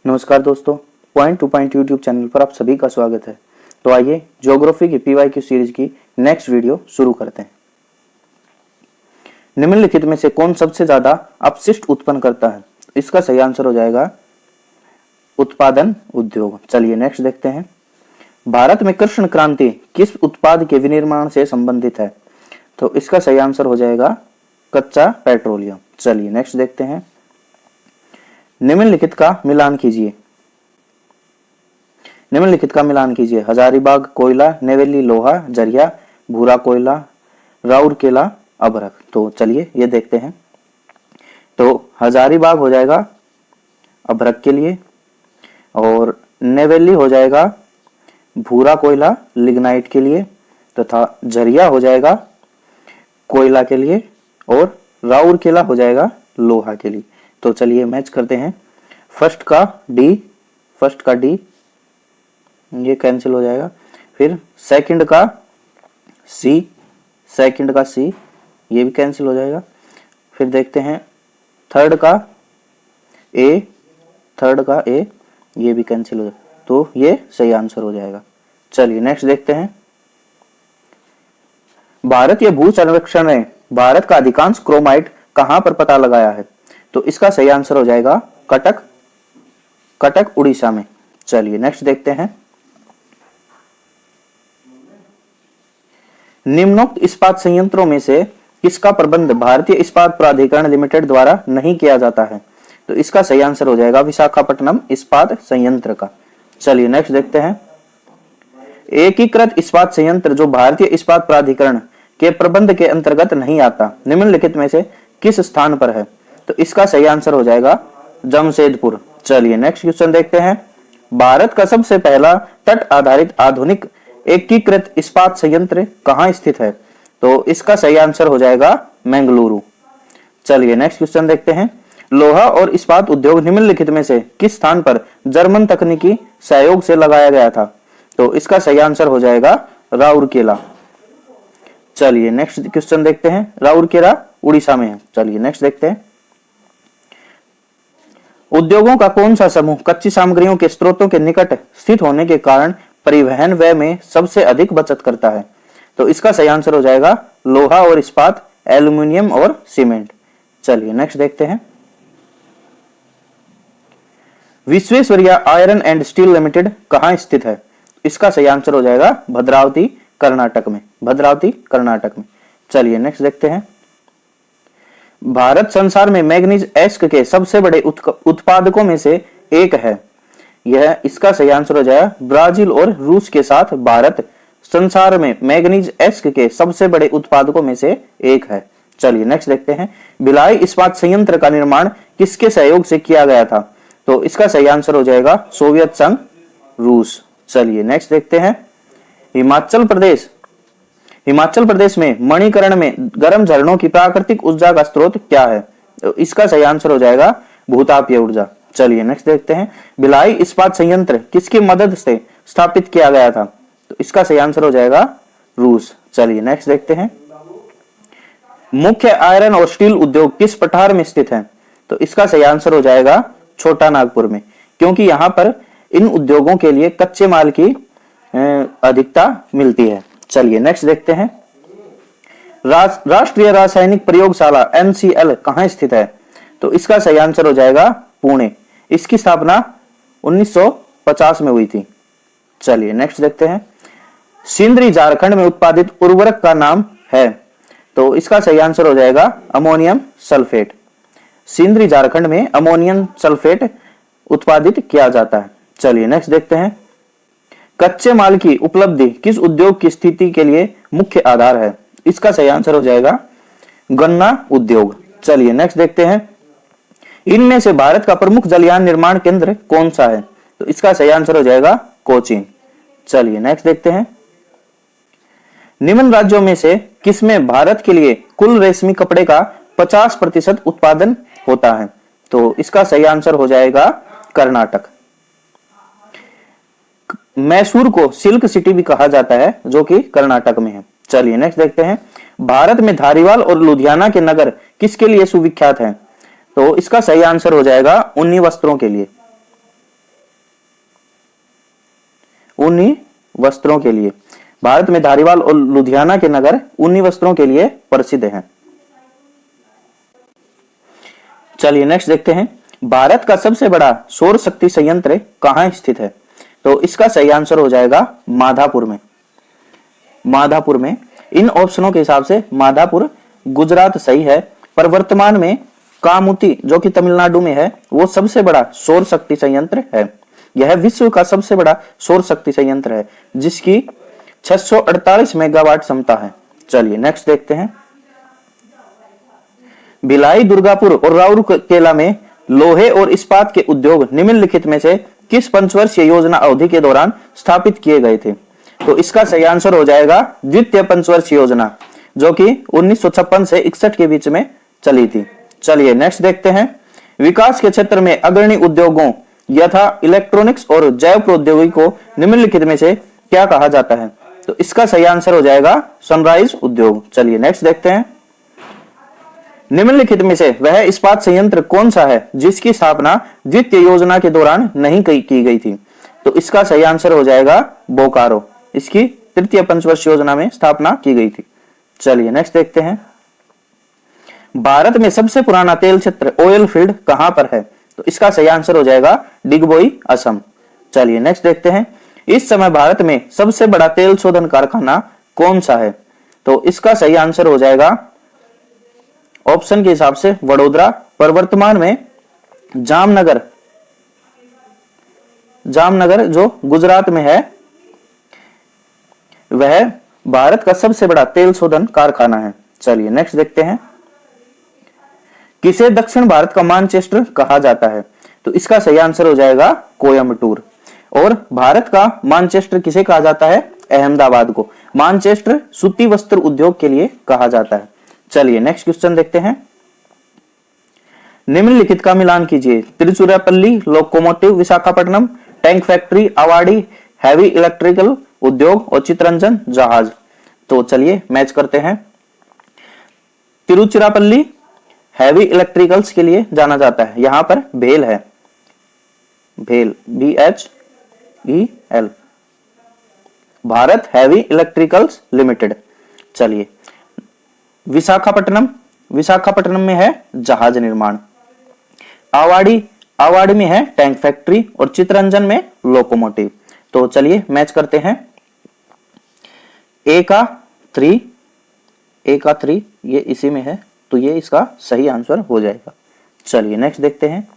नमस्कार दोस्तों, point two point YouTube channel पर आप सभी का स्वागत है। तो आइए ज्योग्राफी की पीवाईक्यू सीरीज की नेक्स्ट वीडियो शुरू करते हैं। निम्नलिखित में से कौन सबसे ज्यादा अपशिष्ट उत्पन्न करता है? इसका सही आंसर हो जाएगा उत्पादन उद्योग। चलिए नेक्स्ट देखते हैं। भारत में कृष्ण क्रांति किस उत्पाद के विनिर्माण से संबंधित है? तो इसका सही आंसर हो जाएगा कच्चा पेट्रोलियम। चलिए नेक्स्ट देखते हैं। निम्नलिखित का मिलान कीजिए। निम्नलिखित का मिलान कीजिए। हजारीबाग कोयला, नेवेली लोहा, जरिया, भूरा कोयला, राउरकेला अभ्रक। तो चलिए ये देखते हैं। तो हजारीबाग हो जाएगा अभ्रक के लिए, और नेवेली हो जाएगा भूरा कोयला लिग्नाइट के लिए, तथा झरिया हो जाएगा कोयला के लिए, और राउरकेला हो जाएगा लोहा के लिए। तो चलिए मैच करते हैं। फर्स्ट का डी ये कैंसिल हो जाएगा। फिर सेकंड का सी ये भी कैंसिल हो जाएगा। फिर देखते हैं थर्ड का ए ये भी कैंसिल हो जाएगा। तो ये सही आंसर हो जाएगा। चलिए नेक्स्ट देखते हैं। भारतीय भू सर्वेक्षण ने भारत का अधिकांश क्रोमाइट कहां पर पता लगाया है? तो इसका सही आंसर हो जाएगा कटक उड़ीसा में। चलिए नेक्स्ट देखते हैं। निम्नोक्त इस्पात संयंत्रों में से किसका प्रबंध भारतीय इस्पात प्राधिकरण लिमिटेड द्वारा नहीं किया जाता है? तो इसका सही आंसर हो जाएगा विशाखापट्टनम इस्पात संयंत्र का। चलिए नेक्स्ट देखते हैं। एकीकृत इस्पात संयंत्र जो भारतीय इस्पात प्राधिकरण के प्रबंध के अंतर्गत नहीं आता, निम्नलिखित में से किस स्थान पर है? तो इसका सही आंसर हो जाएगा जमशेदपुर। चलिए नेक्स्ट क्वेश्चन देखते हैं। भारत का सबसे पहला तट आधारित आधुनिक एकीकृत इस्पात संयंत्र कहां स्थित है? तो इसका सही आंसर हो जाएगा मंगलुरु। चलिए नेक्स्ट क्वेश्चन देखते हैं। लोहा और इस्पात उद्योग निम्नलिखित में से किस स्थान पर जर्मन तकनीकी सहयोग से लगाया गया था? तो इसका सही आंसर हो जाएगा राउरकेला। चलिए नेक्स्ट क्वेश्चन देखते हैं। राउरकेला उड़ीसा में है। चलिए नेक्स्ट देखते हैं। उद्योगों का कौन सा समूह कच्ची सामग्रियों के स्रोतों के निकट स्थित होने के कारण परिवहन व्यय में सबसे अधिक बचत करता है? तो इसका सही आंसर हो जाएगा लोहा और इस्पात, एल्यूमिनियम और सीमेंट। चलिए नेक्स्ट देखते हैं। Visvesvaraya iron and steel limited कहां स्थित है? इसका सही आंसर हो जाएगा भद्रावती कर्नाटक में। चलिए नेक्स्ट देखते हैं। भारत संसार में मैग्नीज एस्क के सबसे बड़े उत्पादकों में से एक है। यह इसका सही आंसर हो जाएगा ब्राजील और रूस के साथ भारत संसार में मैग्नीज एस्क के सबसे बड़े उत्पादकों में से एक है। चलिए नेक्स्ट देखते हैं। भिलाई इस्पात संयंत्र का निर्माण किसके सहयोग से किया गया था? तो इसका सही आंसर हो जाएगा सोवियत संघ, रूस। चलिए नेक्स्ट देखते हैं। हिमाचल प्रदेश में मणिकरण में गर्म झरनों की प्राकृतिक ऊर्जा का स्रोत क्या है? तो इसका सही आंसर हो जाएगा भूतापीय ऊर्जा। चलिए नेक्स्ट देखते हैं। भिलाई इस्पात संयंत्र किसकी मदद से स्थापित किया गया था? तो इसका सही आंसर हो जाएगा रूस। चलिए नेक्स्ट देखते हैं। मुख्य आयरन और स्टील उद्योग किस पठार में स्थित है? तो इसका सही आंसर हो जाएगा छोटा नागपुर में, क्योंकि यहां पर इन उद्योगों के लिए कच्चे माल की अधिकता मिलती है। चलिए नेक्स्ट देखते हैं। राष्ट्रीय रासायनिक प्रयोगशाला NCL कहां स्थित है? तो इसका सही आंसर हो जाएगा पुणे। इसकी स्थापना 1950 में हुई थी। चलिए नेक्स्ट देखते हैं। सिंदरी झारखंड में उत्पादित उर्वरक का नाम है? तो इसका सही आंसर हो जाएगा अमोनियम सल्फेट। सिंदरी झारखंड में अमोनियम सल्फेट उत्पादित किया जाता है। चलिए नेक्स्ट देखते हैं। कच्चे माल की उपलब्धि किस उद्योग की स्थिति के लिए मुख्य आधार है? इसका सही आंसर हो जाएगा गन्ना उद्योग। चलिए नेक्स्ट देखते हैं। इनमें से भारत का प्रमुख जलयान निर्माण केंद्र कौन सा है? तो इसका सही आंसर हो जाएगा कोचीन। चलिए नेक्स्ट देखते हैं। निम्न राज्यों में से किसमें भारत के लिए कुल रेशमी कपड़े का 50% उत्पादन होता है? तो इसका सही आंसर हो जाएगा कर्नाटक। मैसूर को सिल्क सिटी भी कहा जाता है, जो कि कर्नाटक में है। चलिए नेक्स्ट देखते हैं। भारत में धारीवाल और लुधियाना के नगर किसके लिए सुविख्यात हैं? तो इसका सही आंसर हो जाएगा ऊनी वस्त्रों के लिए। ऊनी वस्त्रों के लिए। भारत में धारीवाल और लुधियाना के नगर ऊनी वस्त्रों के लिए प्रसिद्ध हैं। चलिए नेक्स्ट देखते हैं, भारत का सबसे बड़ा सौर शक्ति संयंत्र कहाँ स्थित है? तो इसका सही आंसर हो जाएगा माधापुर में। माधापुर में। इन ऑप्शनों के हिसाब से माधापुर गुजरात सही है, पर वर्तमान में कामुती जो कि तमिलनाडु में है वो सबसे बड़ा सौर शक्ति संयंत्र है। यह विश्व का सबसे बड़ा सौर शक्ति संयंत्र है जिसकी 648 मेगावाट क्षमता है। चलिए नेक्स्ट देखते हैं, भिलाई, दुर्गापुर और राउरकेला में लोहे और इस्पात के उद्योग निम्नलिखित में से किस पंचवर्षीय योजना अवधि के दौरान स्थापित किए गए थे? तो इसका सही आंसर हो जाएगा द्वितीय पंचवर्षीय योजना, जो कि 1956 से 61 के बीच में चली थी। चलिए नेक्स्ट देखते हैं, विकास के क्षेत्र में अग्रणी उद्योगों यथा इलेक्ट्रॉनिक्स और जैव प्रौद्योगिकी को निम्नलिखित में से क्या कहा जाता है? तो इसका सही आंसर हो जाएगा सनराइज उद्योग। चलिए नेक्स्ट देखते हैं, निम्नलिखित में से वह इस्पात संयंत्र कौन सा है जिसकी स्थापना द्वितीय योजना के दौरान नहीं की गई थी? तो इसका सही आंसर हो जाएगा बोकारो। इसकी तृतीय पंचवर्षीय योजना में स्थापना की गई थी। चलिए नेक्स्ट देखते हैं, भारत में सबसे पुराना तेल क्षेत्र ऑयल फील्ड कहां पर है? तो इसका सही आंसर हो जाएगा डिगबोई, असम। चलिए नेक्स्ट देखते हैं, इस समय भारत में सबसे बड़ा तेल शोधन कारखाना कौन सा है? तो इसका सही आंसर हो जाएगा ऑप्शन के हिसाब से वडोदरा, पर वर्तमान में जामनगर जो गुजरात में है वह भारत का सबसे बड़ा तेल शोधन कारखाना है। चलिए नेक्स्ट देखते हैं, किसे दक्षिण भारत का मैनचेस्टर कहा जाता है? तो इसका सही आंसर हो जाएगा कोयम्बटूर। और भारत का मैनचेस्टर किसे कहा जाता है? अहमदाबाद को। मैनचेस्टर सूती वस्त्र उद्योग के लिए कहा जाता है। चलिए नेक्स्ट क्वेश्चन देखते हैं, निम्नलिखित का मिलान कीजिए, Tiruchirappalli, locomotive, Visakhapatnam, tank factory, Avadi, heavy electrical उद्योग और चितरंजन जहाज। तो चलिए मैच करते हैं, तिरुचिरापल्ली हैवी इलेक्ट्रिकल्स के लिए जाना जाता है, यहां पर भेल है, भेल BHEL, Bharat heavy electricals limited. चलिए विशाखापट्टनम में है जहाज निर्माण, आवाड़ी में है टैंक फैक्ट्री और चितरंजन में लोकोमोटिव। तो चलिए मैच करते हैं, ए का 3 ये इसी में है, तो ये इसका सही आंसर हो जाएगा। चलिए नेक्स्ट देखते हैं,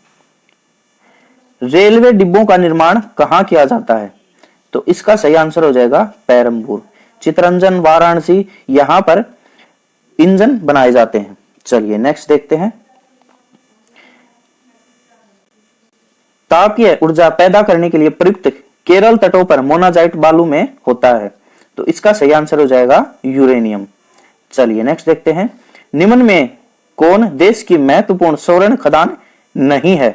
रेलवे डिब्बों का निर्माण कहां किया जाता है? तो इसका सही आंसर हो जाएगा पेरम्बूर, चितरंजन, वाराणसी, यहां पर इंजन बनाए जाते हैं। चलिए नेक्स्ट देखते हैं, तापीय ऊर्जा पैदा करने के लिए प्रयुक्त केरल तटों पर मोनाजाइट बालू में होता है, तो इसका सही आंसर हो जाएगा यूरेनियम। चलिए नेक्स्ट देखते हैं, निम्न में कौन देश की महत्वपूर्ण स्वर्ण खदान नहीं है?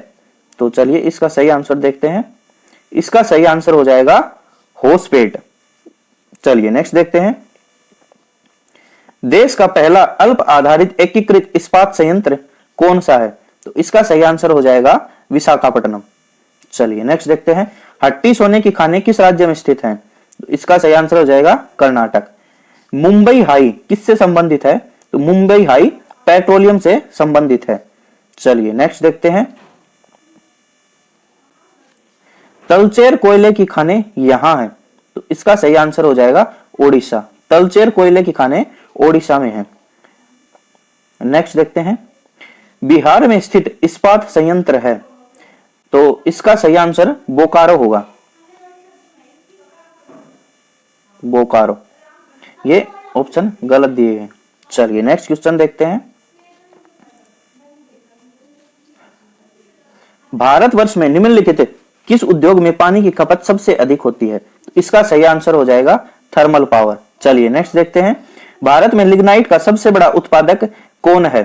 तो चलिए इसका सही आंसर देखते हैं, इसका सही आंसर हो जाएगा होसपेट। चलिए नेक्स्ट देखते हैं, देश का पहला अल्प आधारित एकीकृत इस्पात संयंत्र कौन सा है? तो इसका सही आंसर हो जाएगा विशाखापट्टनम। चलिए नेक्स्ट देखते हैं, हट्टी सोने की खाने किस राज्य में स्थित है? तो इसका सही आंसर हो जाएगा कर्नाटक। मुंबई हाई किससे संबंधित है? तो मुंबई हाई पेट्रोलियम से संबंधित है। चलिए नेक्स्ट देखते हैं, तलचेर कोयले की खाने यहां है, तो इसका सही आंसर हो जाएगा ओडिशा। तलचेर कोयले की खाने ओडिशा में है। नेक्स्ट देखते हैं, बिहार में स्थित इस्पात संयंत्र है, तो इसका सही आंसर बोकारो होगा, बोकारो। ये ऑप्शन गलत दिए हैं। चलिए नेक्स्ट क्वेश्चन देखते हैं, भारतवर्ष में निम्नलिखित किस उद्योग में पानी की खपत सबसे अधिक होती है? इसका सही आंसर हो जाएगा थर्मल पावर। चलिए नेक्स्ट देखते हैं, भारत में लिग्नाइट का सबसे बड़ा उत्पादक कौन है?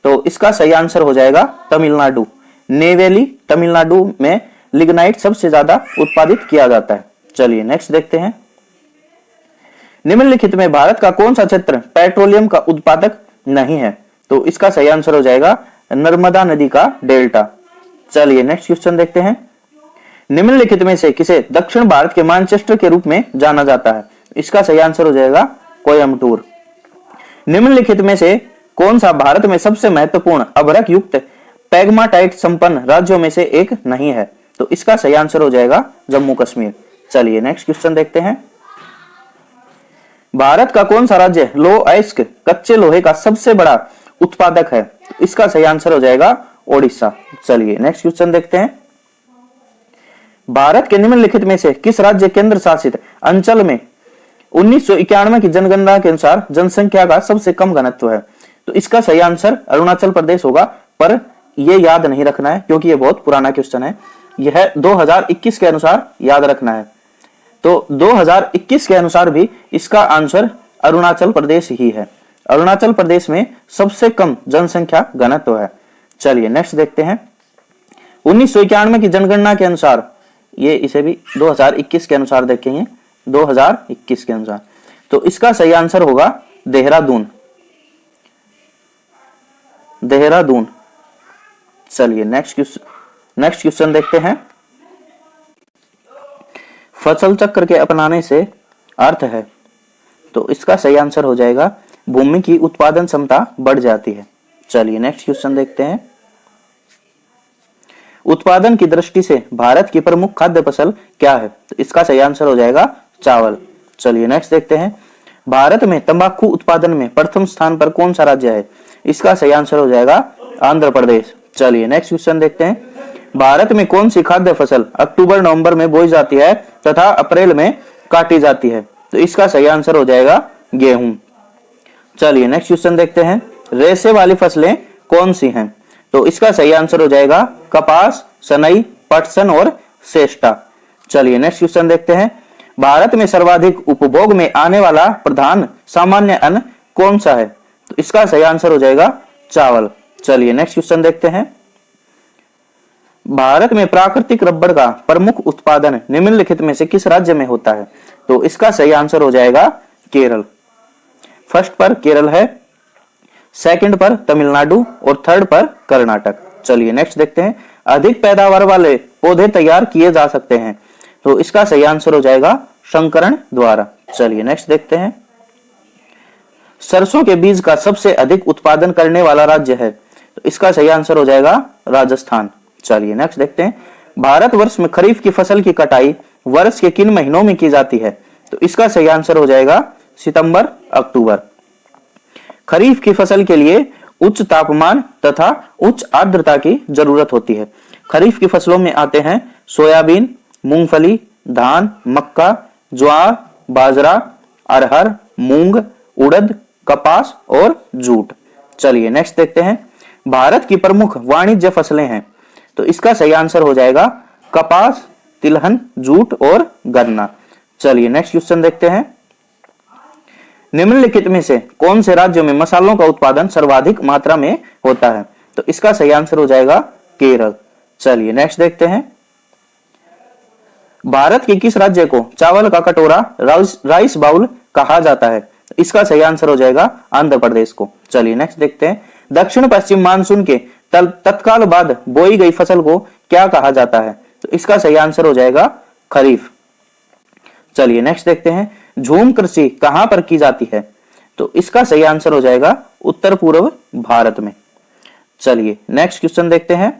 तो इसका सही आंसर हो जाएगा तमिलनाडु। नेवेली तमिलनाडु में लिग्नाइट सबसे ज्यादा उत्पादित किया जाता है। चलिए नेक्स्ट देखते हैं, निम्नलिखित में भारत का कौन सा क्षेत्र पेट्रोलियम का उत्पादक नहीं है? तो इसका सही आंसर हो जाएगा नर्मदा नदी का डेल्टा। चलिए नेक्स्ट क्वेश्चन देखते हैं, निम्नलिखित में से किसे दक्षिण भारत के मैनचेस्टर के रूप में जाना जाता है? इसका सही आंसर हो जाएगा कोयम्बटूर। निम्नलिखित में से कौन सा भारत में सबसे महत्वपूर्ण अभ्रक युक्त पैगमाटाइट संपन्न राज्यों में से एक नहीं है? तो इसका सही आंसर हो जाएगा जम्मू कश्मीर। चलिए नेक्स्ट क्वेश्चन देखते हैं। भारत का कौन सा राज्य लौह अयस्क कच्चे लोहे का सबसे बड़ा उत्पादक है? इसका सही आंसर हो जाएगा ओडिशा। चलिए नेक्स्ट क्वेश्चन देखते हैं। भारत के निम्नलिखित में से किस राज्य केंद्र शासित अंचल में 1991 की जनगणना के अनुसार जनसंख्या का सबसे कम घनत्व है? तो इसका सही आंसर अरुणाचल प्रदेश होगा, पर यह याद नहीं रखना है क्योंकि यह बहुत पुराना क्वेश्चन है। यह 2021 के अनुसार याद रखना है। तो 2021 के अनुसार भी इसका आंसर अरुणाचल प्रदेश ही है। अरुणाचल प्रदेश में सबसे कम जनसंख्या घनत्व है। चलिए नेक्स्ट देखते हैं। 1991 की जनगणना के अनुसार, ये इसे भी 2021 के अनुसार देखेंगे, 2021 के अनुसार, तो इसका सही आंसर होगा देहरादून। देहरादून। चलिए नेक्स्ट क्वेश्चन देखते हैं। फसल चक्र के अपनाने से अर्थ है, तो इसका सही आंसर हो जाएगा भूमि की उत्पादन क्षमता बढ़ जाती है। चलिए नेक्स्ट क्वेश्चन देखते हैं। उत्पादन की दृष्टि से भारत की प्रमुख खाद्य फसल क्या है? तो इसका सही आंसर हो जाएगा चावल। चलिए नेक्स्ट देखते हैं। भारत में तंबाकू उत्पादन में प्रथम स्थान पर कौन सा राज्य है? इसका सही आंसर हो जाएगा आंध्र प्रदेश। चलिए नेक्स्ट क्वेश्चन देखते हैं। भारत में कौन सी खाद्य फसल अक्टूबर नवंबर में बोई जाती है तथा अप्रैल में काटी जाती है? तो इसका सही आंसर हो जाएगा गेहूं। चलिए नेक्स्ट क्वेश्चन देखते हैं। रेशे वाली फसलें कौन सी हैं? तो इसका सही आंसर हो जाएगा कपास, सनई, पटसन और सेस्टा। चलिए नेक्स्ट क्वेश्चन देखते हैं। भारत में सर्वाधिक उपभोग में आने वाला प्रधान सामान्य अन्न कौन सा है? तो इसका सही आंसर हो जाएगा चावल। चलिए नेक्स्ट क्वेश्चन देखते हैं। भारत में प्राकृतिक रबड़ का प्रमुख उत्पादन निम्नलिखित में से किस राज्य में होता है? तो इसका सही आंसर हो जाएगा केरल। फर्स्ट पर केरल है, सेकंड पर तमिलनाडु और थर्ड पर कर्नाटक। चलिए नेक्स्ट देखते हैं। अधिक पैदावार वाले पौधे तैयार किए जा सकते हैं, तो इसका सही आंसर हो जाएगा संकरण द्वारा। चलिए नेक्स्ट देखते हैं। सरसों के बीज का सबसे अधिक उत्पादन करने वाला राज्य है, तो इसका सही आंसर हो जाएगा राजस्थान। चलिए नेक्स्ट देखते हैं। भारतवर्ष में खरीफ की फसल की कटाई वर्ष के किन महीनों में की जाती है? तो इसका सही आंसर हो जाएगा सितंबर अक्टूबर। खरीफ की फसल के लिए उच्च तापमान तथा उच्च आर्द्रता की जरूरत होती है। खरीफ की फसलों में आते हैं सोयाबीन, मूंगफली, धान, मक्का, ज्वार, बाजरा, अरहर, मूंग, उड़द, कपास और जूट। चलिए नेक्स्ट देखते हैं। भारत की प्रमुख वाणिज्य फसलें हैं, तो इसका सही आंसर हो जाएगा कपास, तिलहन, जूट और गन्ना। चलिए नेक्स्ट क्वेश्चन देखते हैं। निम्नलिखित में से कौन से राज्यों में मसालों का उत्पादन सर्वाधिक मात्रा में होता है? तो इसका सही आंसर हो जाएगा केरल। चलिए नेक्स्ट देखते हैं। भारत के किस राज्य को चावल का कटोरा राइस बाउल कहा जाता है? तो इसका सही आंसर हो जाएगा आंध्र प्रदेश को। चलिए नेक्स्ट देखते हैं। दक्षिण पश्चिम मानसून के तत्काल बाद बोई गई फसल को क्या कहा जाता है? तो इसका सही आंसर हो जाएगा खरीफ। चलिए नेक्स्ट देखते हैं। झूम कृषि कहां पर की जाती है? तो इसका सही आंसर हो जाएगा उत्तर पूर्व भारत में। चलिए नेक्स्ट क्वेश्चन देखते हैं।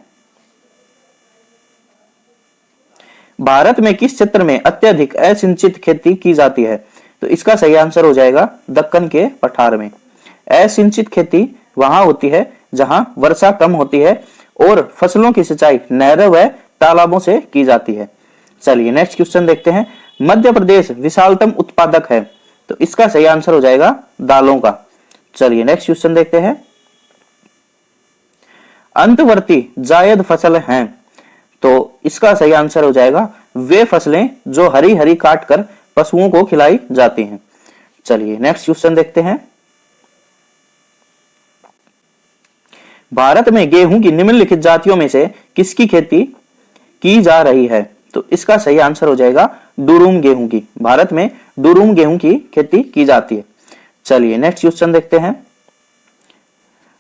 भारत में किस क्षेत्र में अत्यधिक असिंचित खेती की जाती है? तो इसका सही आंसर हो जाएगा दक्कन के पठार में। असिंचित खेती वहां होती है जहां वर्षा कम होती है और फसलों की सिंचाई नहरों व तालाबों से की जाती है। चलिए नेक्स्ट क्वेश्चन देखते हैं। मध्य प्रदेश विशालतम उत्पादक है, तो इसका सही आंसर हो जाएगा दालों का। चलिए नेक्स्ट क्वेश्चन देखते हैं। अंतवर्ती जायद फसल हैं, तो इसका सही आंसर हो जाएगा वे फसलें जो हरी हरी काट कर पशुओं को खिलाई जाती हैं। चलिए नेक्स्ट क्वेश्चन देखते हैं। भारत में गेहूं की निम्नलिखित जातियों में से किसकी खेती की जा रही है? तो इसका सही आंसर हो जाएगा डूरूम गेहूं की। भारत में डूरूम गेहूं की खेती की जाती है। चलिए नेक्स्ट क्वेश्चन देखते हैं।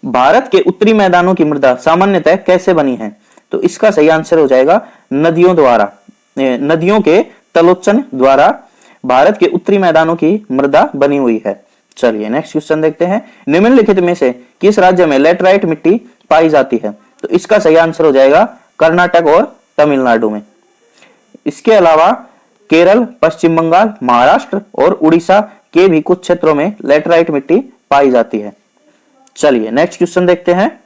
भारत के उत्तरी मैदानों की मृदा सामान्यतः कैसे बनी है? तो इसका सही आंसर हो जाएगा नदियों द्वारा। नदियों के तलोच्चन द्वारा भारत के उत्तरी मैदानों की मृदा बनी हुई है। चलिए नेक्स्ट क्वेश्चन देखते हैं, निम्नलिखित में से किस राज्य में लैटराइट मिट्टी पाई जाती है? तो इसका सही आंसर हो जाएगा कर्नाटक और तमिलनाडु में। इसके अलावा केरल, पश्चिम बंगाल, महाराष्ट्र और उड़ीसा के भी कुछ क्षेत्रों में लैटराइट मिट्टी पाई जाती है। चलिए नेक्स्ट क्वेश्चन देखते हैं,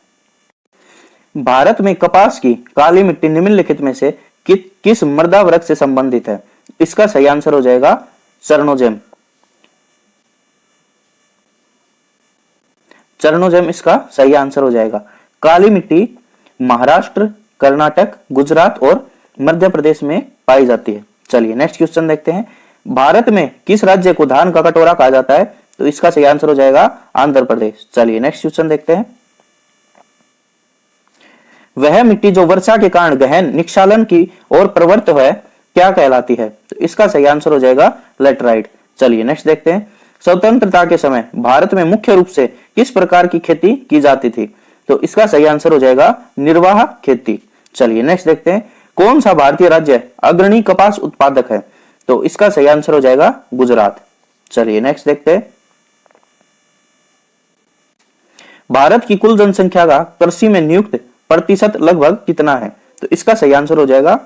भारत में कपास की काली मिट्टी निम्नलिखित में से किस मृदा वर्ग से संबंधित है? इसका सही आंसर हो जाएगा चरणोजेम। चरणोजेम इसका सही आंसर हो जाएगा। काली मिट्टी महाराष्ट्र, कर्नाटक, गुजरात और मध्य प्रदेश में पाई जाती है। चलिए नेक्स्ट क्वेश्चन देखते हैं, भारत में किस राज्य को धान का कटोरा कहा जाता है? तो इसका सही आंसर हो जाएगा आंध्र प्रदेश। चलिए नेक्स्ट क्वेश्चन देखते हैं, वह मिट्टी जो वर्षा के कारण गहन निक्षालन की ओर प्रवृत्त है क्या कहलाती है? तो इसका सही आंसर हो जाएगा लेटराइट। चलिए नेक्स्ट देखते हैं, स्वतंत्रता के समय भारत में मुख्य रूप से किस प्रकार की खेती की जाती थी? तो इसका सही आंसर हो जाएगा निर्वाह खेती। चलिए नेक्स्ट देखते हैं, कौन सा भारतीय राज्य अग्रणी कपास उत्पादक है? तो इसका सही आंसर हो जाएगा गुजरात। चलिए नेक्स्ट देखते हैं, भारत की कुल जनसंख्या का कृषि में नियुक्त प्रतिशत लगभग कितना है? तो इसका सही आंसर हो जाएगा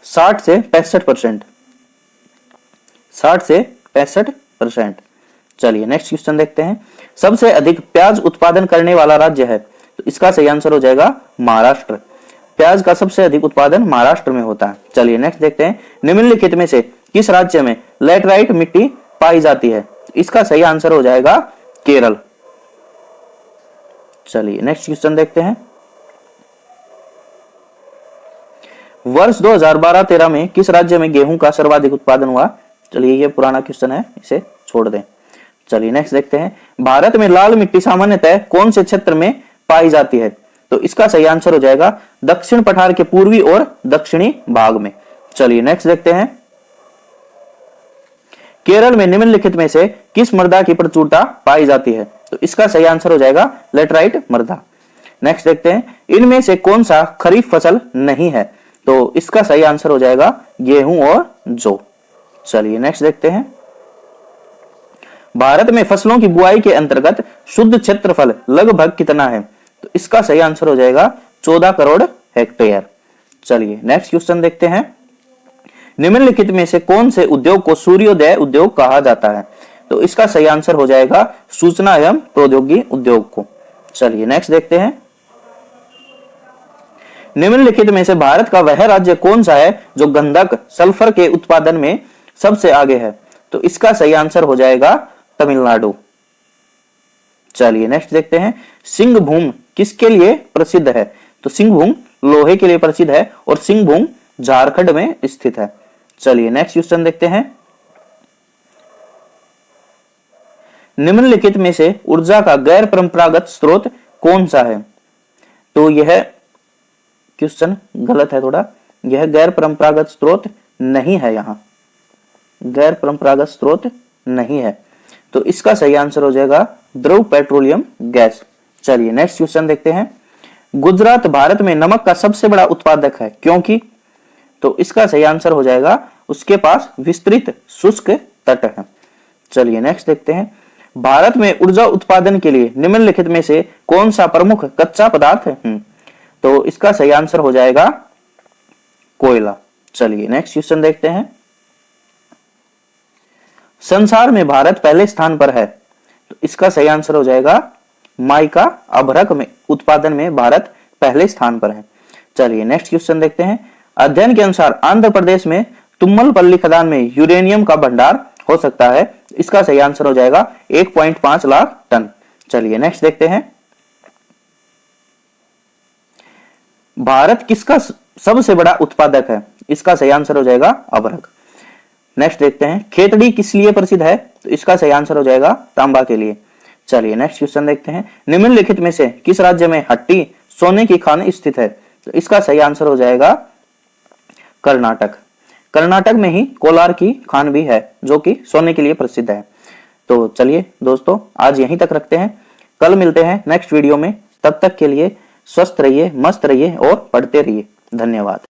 60 से 65%। 60 से 65%। चलिए नेक्स्ट क्वेश्चन देखते हैं, सबसे अधिक प्याज उत्पादन करने वाला राज्य है? तो इसका सही आंसर हो जाएगा महाराष्ट्र। प्याज का सबसे अधिक उत्पादन महाराष्ट्र में होता है। चलिए नेक्स्ट देखते हैं, निम्नलिखित में से किस राज्य में लैटराइट मिट्टी पाई जाती है? इसका सही आंसर हो जाएगा केरल। चलिए नेक्स्ट क्वेश्चन देखते हैं, वर्ष 2012-13 में किस राज्य में गेहूं का सर्वाधिक उत्पादन हुआ? चलिए ये पुराना क्वेश्चन है, इसे छोड़ दें। चलिए नेक्स्ट देखते हैं, भारत में लाल मिट्टी सामान्यतः कौन से क्षेत्र में पाई जाती है? तो इसका सही आंसर हो जाएगा दक्षिण पठार के पूर्वी और दक्षिणी भाग में। चलिए नेक्स्ट देखते हैं, केरल में निम्नलिखित में से किस मृदा की प्रचुरता पाई जाती है? तो इसका सही आंसर हो जाएगा लेटराइट मृदा। नेक्स्ट देखते हैं, इनमें से कौन सा खरीफ फसल नहीं है? तो इसका सही आंसर हो जाएगा गेहूं और जौ। चलिए नेक्स्ट देखते हैं, भारत में फसलों की बुआई के अंतर्गत शुद्ध क्षेत्रफल लगभग कितना है? तो इसका सही आंसर हो जाएगा 14 करोड़ हेक्टेयर। चलिए नेक्स्ट क्वेश्चन देखते हैं, निम्नलिखित में से कौन से उद्योग को सूर्योदय उद्योग कहा जाता है? तो इसका सही आंसर हो जाएगा सूचना एवं प्रौद्योगिकी उद्योग को। चलिए नेक्स्ट देखते हैं, निम्नलिखित में से भारत का वह राज्य कौन सा है जो गंधक सल्फर के उत्पादन में सबसे आगे है? तो इसका सही आंसर हो जाएगा तमिलनाडु। चलिए नेक्स्ट देखते हैं, सिंहभूम किसके लिए प्रसिद्ध है? तो सिंहभूम लोहे के लिए प्रसिद्ध है और सिंहभूम झारखंड में स्थित है। चलिए नेक्स्ट क्वेश्चन देखते हैं, निम्नलिखित में से ऊर्जा का गैर परंपरागत स्रोत कौन सा है? तो यह क्वेश्चन गलत है थोड़ा, यह गैर परंपरागत स्रोत नहीं है, यहां गैर परंपरागत स्रोत नहीं है। तो इसका सही आंसर हो जाएगा द्रव पेट्रोलियम गैस। चलिए नेक्स्ट क्वेश्चन देखते हैं, गुजरात भारत में नमक का सबसे बड़ा उत्पादक है क्योंकि? तो इसका सही आंसर हो जाएगा उसके पास विस्तृत शुष्क तट है। चलिए नेक्स्ट देखते हैं, भारत में ऊर्जा उत्पादन के लिए निम्नलिखित में से कौन सा प्रमुख कच्चा पदार्थ है? तो इसका सही आंसर हो जाएगा कोयला। चलिए नेक्स्ट क्वेश्चन देखते हैं, संसार में भारत पहले स्थान पर है। तो इसका सही आंसर हो जाएगा माइका अभ्रक में उत्पादन में भारत पहले स्थान पर है। चलिए नेक्स्ट क्वेश्चन देखते हैं, अध्ययन के अनुसार आंध्र प्रदेश में तुम्मलपल्ली खदान में यूरेनियम का भंडार हो सकता है। इसका सही आंसर हो जाएगा 1.5 लाख टन। चलिए नेक्स्ट देखते हैं, भारत किसका सबसे बड़ा उत्पादक है? इसका सही आंसर हो जाएगा अभ्रक। नेक्स्ट देखते हैं, खेतड़ी किस लिए प्रसिद्ध है? तो इसका सही आंसर हो जाएगा तांबा के लिए। चलिए नेक्स्ट क्वेश्चन देखते हैं, निम्नलिखित में से किस राज्य में हट्टी सोने की खान स्थित है? तो इसका सही आंसर हो जाएगा कर्नाटक। कर्नाटक में ही कोलार की खान भी है जो कि सोने के लिए प्रसिद्ध है। तो चलिए दोस्तों आज यहीं तक रखते हैं, कल मिलते हैं नेक्स्ट वीडियो में। तब तक के लिए स्वस्थ रहिए, मस्त रहिए और पढ़ते रहिए। धन्यवाद।